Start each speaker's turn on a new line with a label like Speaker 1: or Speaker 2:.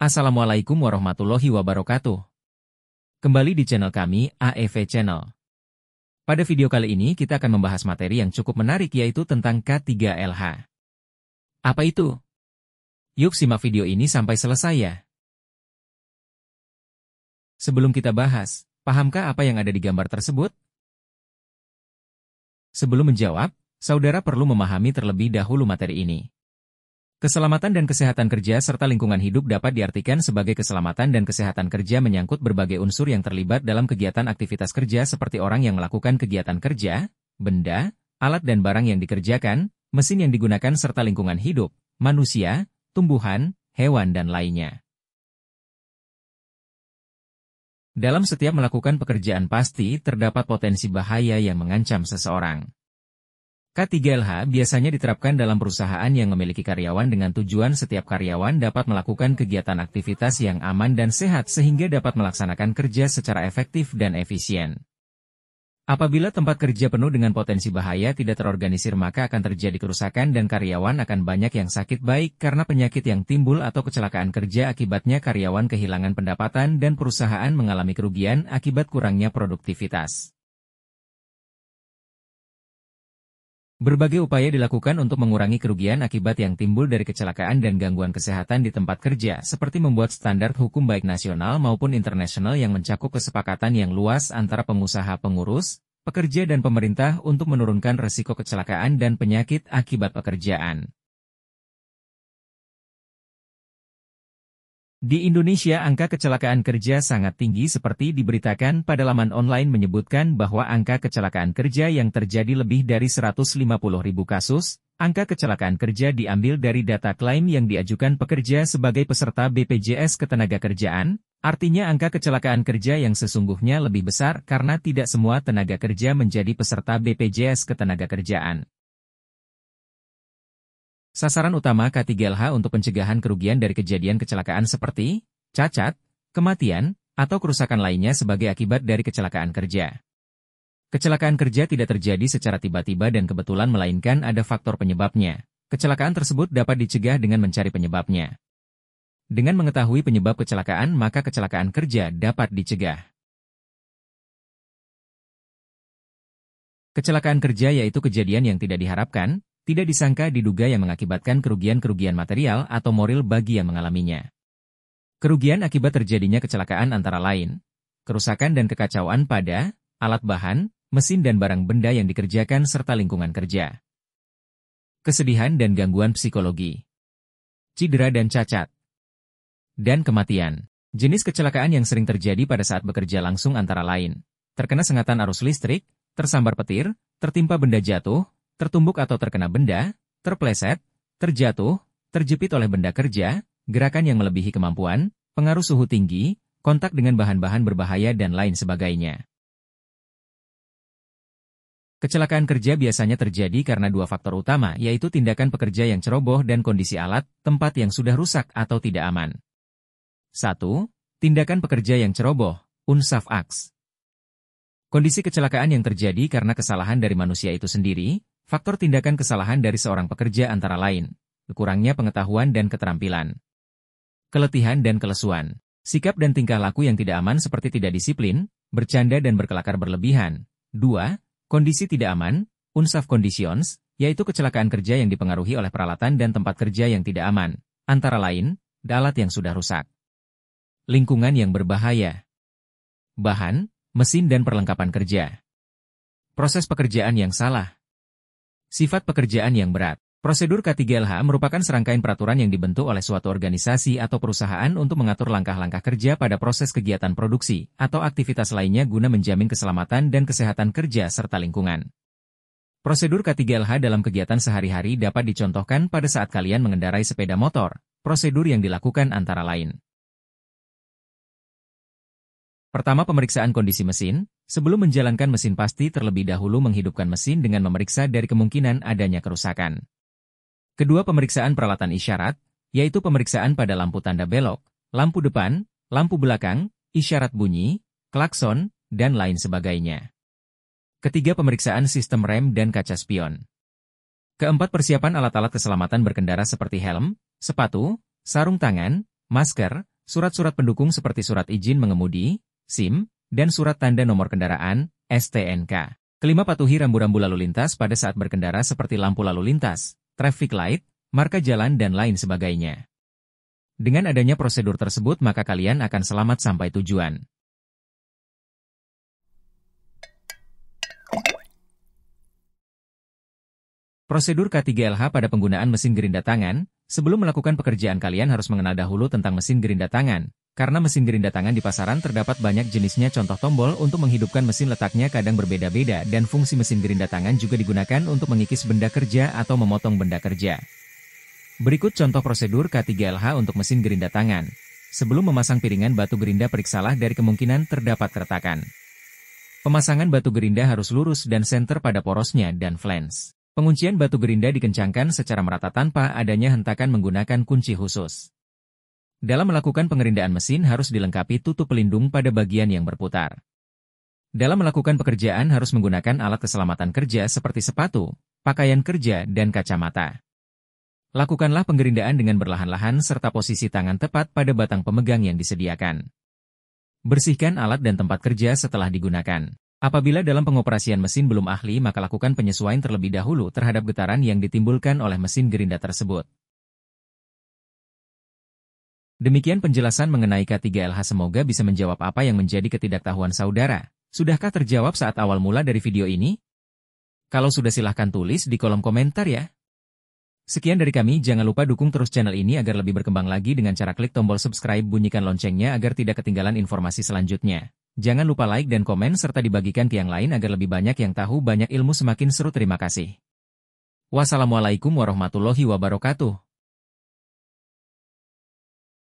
Speaker 1: Assalamualaikum warahmatullahi wabarakatuh. Kembali di channel kami, AEV Channel. Pada video kali ini kita akan membahas materi yang cukup menarik yaitu tentang K3LH. Apa itu? Yuk simak video ini sampai selesai ya. Sebelum kita bahas, pahamkah apa yang ada di gambar tersebut? Sebelum menjawab, saudara perlu memahami terlebih dahulu materi ini. Keselamatan dan kesehatan kerja serta lingkungan hidup dapat diartikan sebagai keselamatan dan kesehatan kerja menyangkut berbagai unsur yang terlibat dalam kegiatan aktivitas kerja seperti orang yang melakukan kegiatan kerja, benda, alat dan barang yang dikerjakan, mesin yang digunakan serta lingkungan hidup, manusia, tumbuhan, hewan dan lainnya. Dalam setiap melakukan pekerjaan pasti terdapat potensi bahaya yang mengancam seseorang. K3LH biasanya diterapkan dalam perusahaan yang memiliki karyawan dengan tujuan setiap karyawan dapat melakukan kegiatan aktivitas yang aman dan sehat sehingga dapat melaksanakan kerja secara efektif dan efisien. Apabila tempat kerja penuh dengan potensi bahaya tidak terorganisir maka akan terjadi kerusakan dan karyawan akan banyak yang sakit baik karena penyakit yang timbul atau kecelakaan kerja akibatnya karyawan kehilangan pendapatan dan perusahaan mengalami kerugian akibat kurangnya produktivitas. Berbagai upaya dilakukan untuk mengurangi kerugian akibat yang timbul dari kecelakaan dan gangguan kesehatan di tempat kerja, seperti membuat standar hukum baik nasional maupun internasional yang mencakup kesepakatan yang luas antara pengusaha pengurus, pekerja dan pemerintah untuk menurunkan resiko kecelakaan dan penyakit akibat pekerjaan. Di Indonesia angka kecelakaan kerja sangat tinggi seperti diberitakan pada laman online menyebutkan bahwa angka kecelakaan kerja yang terjadi lebih dari 150.000 kasus, angka kecelakaan kerja diambil dari data klaim yang diajukan pekerja sebagai peserta BPJS Ketenagakerjaan, artinya angka kecelakaan kerja yang sesungguhnya lebih besar karena tidak semua tenaga kerja menjadi peserta BPJS Ketenagakerjaan. Sasaran utama K3LH untuk pencegahan kerugian dari kejadian kecelakaan seperti cacat, kematian, atau kerusakan lainnya sebagai akibat dari kecelakaan kerja. Kecelakaan kerja tidak terjadi secara tiba-tiba dan kebetulan melainkan ada faktor penyebabnya. Kecelakaan tersebut dapat dicegah dengan mencari penyebabnya. Dengan mengetahui penyebab kecelakaan maka kecelakaan kerja dapat dicegah. Kecelakaan kerja yaitu kejadian yang tidak diharapkan, tidak disangka diduga yang mengakibatkan kerugian-kerugian material atau moral bagi yang mengalaminya. Kerugian akibat terjadinya kecelakaan antara lain, kerusakan dan kekacauan pada alat bahan, mesin dan barang benda yang dikerjakan serta lingkungan kerja. Kesedihan dan gangguan psikologi. Cedera dan cacat. Dan kematian. Jenis kecelakaan yang sering terjadi pada saat bekerja langsung antara lain, terkena sengatan arus listrik, tersambar petir, tertimpa benda jatuh, tertumbuk atau terkena benda, terpleset, terjatuh, terjepit oleh benda kerja, gerakan yang melebihi kemampuan, pengaruh suhu tinggi, kontak dengan bahan-bahan berbahaya dan lain sebagainya. Kecelakaan kerja biasanya terjadi karena dua faktor utama yaitu tindakan pekerja yang ceroboh dan kondisi alat, tempat yang sudah rusak atau tidak aman. 1. Tindakan pekerja yang ceroboh, unsaf aks. Kondisi kecelakaan yang terjadi karena kesalahan dari manusia itu sendiri. Faktor tindakan kesalahan dari seorang pekerja antara lain, kurangnya pengetahuan dan keterampilan, keletihan dan kelesuan, sikap dan tingkah laku yang tidak aman seperti tidak disiplin, bercanda dan berkelakar berlebihan. 2. Kondisi tidak aman, unsafe conditions, yaitu kecelakaan kerja yang dipengaruhi oleh peralatan dan tempat kerja yang tidak aman, antara lain, alat yang sudah rusak, lingkungan yang berbahaya, bahan, mesin dan perlengkapan kerja, proses pekerjaan yang salah. Sifat pekerjaan yang berat. Prosedur K3LH merupakan serangkaian peraturan yang dibentuk oleh suatu organisasi atau perusahaan untuk mengatur langkah-langkah kerja pada proses kegiatan produksi atau aktivitas lainnya guna menjamin keselamatan dan kesehatan kerja serta lingkungan. Prosedur K3LH dalam kegiatan sehari-hari dapat dicontohkan pada saat kalian mengendarai sepeda motor. Prosedur yang dilakukan antara lain. Pertama, pemeriksaan kondisi mesin. Sebelum menjalankan mesin pasti terlebih dahulu menghidupkan mesin dengan memeriksa dari kemungkinan adanya kerusakan. Kedua, pemeriksaan peralatan isyarat, yaitu pemeriksaan pada lampu tanda belok, lampu depan, lampu belakang, isyarat bunyi, klakson, dan lain sebagainya. Ketiga, pemeriksaan sistem rem dan kaca spion. Keempat, persiapan alat-alat keselamatan berkendara seperti helm, sepatu, sarung tangan, masker, surat-surat pendukung seperti surat izin mengemudi, SIM, dan surat tanda nomor kendaraan, STNK. Kelima, patuhi rambu-rambu lalu lintas pada saat berkendara seperti lampu lalu lintas, traffic light, marka jalan dan lain sebagainya. Dengan adanya prosedur tersebut maka kalian akan selamat sampai tujuan. Prosedur K3LH pada penggunaan mesin gerinda tangan. Sebelum melakukan pekerjaan kalian harus mengenal dahulu tentang mesin gerinda tangan. Karena mesin gerinda tangan di pasaran terdapat banyak jenisnya, contoh tombol untuk menghidupkan mesin letaknya kadang berbeda-beda dan fungsi mesin gerinda tangan juga digunakan untuk mengikis benda kerja atau memotong benda kerja. Berikut contoh prosedur K3LH untuk mesin gerinda tangan. Sebelum memasang piringan batu gerinda, periksalah dari kemungkinan terdapat keretakan. Pemasangan batu gerinda harus lurus dan senter pada porosnya dan flange. Penguncian batu gerinda dikencangkan secara merata tanpa adanya hentakan menggunakan kunci khusus. Dalam melakukan pengerindaan mesin harus dilengkapi tutup pelindung pada bagian yang berputar. Dalam melakukan pekerjaan harus menggunakan alat keselamatan kerja seperti sepatu, pakaian kerja, dan kacamata. Lakukanlah pengerindaan dengan berlahan-lahan serta posisi tangan tepat pada batang pemegang yang disediakan. Bersihkan alat dan tempat kerja setelah digunakan. Apabila dalam pengoperasian mesin belum ahli maka lakukan penyesuaian terlebih dahulu terhadap getaran yang ditimbulkan oleh mesin gerinda tersebut. Demikian penjelasan mengenai K3LH, semoga bisa menjawab apa yang menjadi ketidaktahuan saudara. Sudahkah terjawab saat awal mula dari video ini? Kalau sudah silahkan tulis di kolom komentar ya. Sekian dari kami, jangan lupa dukung terus channel ini agar lebih berkembang lagi dengan cara klik tombol subscribe, bunyikan loncengnya agar tidak ketinggalan informasi selanjutnya. Jangan lupa like dan komen serta dibagikan ke yang lain agar lebih banyak yang tahu, banyak ilmu semakin seru. Terima kasih. Wassalamualaikum warahmatullahi wabarakatuh.